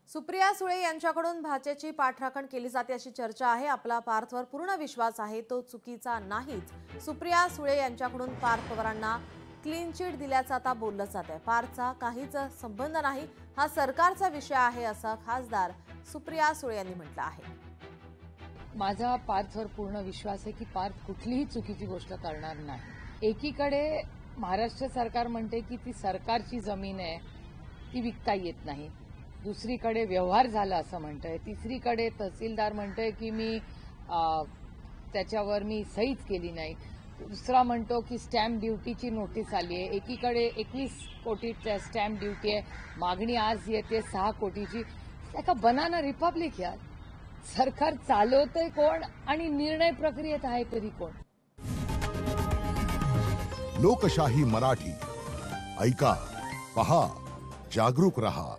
सुप्रिया सुळे यांच्याकडून भाजपची पाठराखण केली जाते अशी चर्चा आहे। आपला पार्थवर पूर्ण विश्वास आहे, तो चुकीचा नाहीच। सुप्रिया सुळे यांच्याकडून पार्थ पवारांना क्लीन चिट दिल्याचं आता बोललं जात आहे। पार्थचा काहीच संबंध नाही, हा सरकारचा विषय आहे असं खासदार सुप्रिया सुळे यांनी म्हटलं आहे। माझा पार्थवर पूर्ण विश्वास आहे की पार्थ कुठलीही चुकीची गोष्ट करणार नाही। एकीकडे महाराष्ट्र सरकार म्हणते की ती सरकारची जमीन आहे, ती विकता येत नाही। दुसरीकडे व्यवहार झाला असं म्हणतंय। तिसरीकडे तहसीलदार म्हणतोय की त्याच्यावर मी सहीच केली नाही। दुसरा म्हणतो की स्टॅम्प ड्युटीची नोटीस आली आहे। एकीकडे 21 कोटीची स्टॅम्प ड्युटी आहे, मागणी आज येते 6 कोटीची। एका बनाना रिपब्लिक यार, सरकार चालवतंय कोण आणि निर्णय प्रक्रियेत आहे तरी कोण? लोकशाही मराठी ऐका, पहा, जागरूक रहा।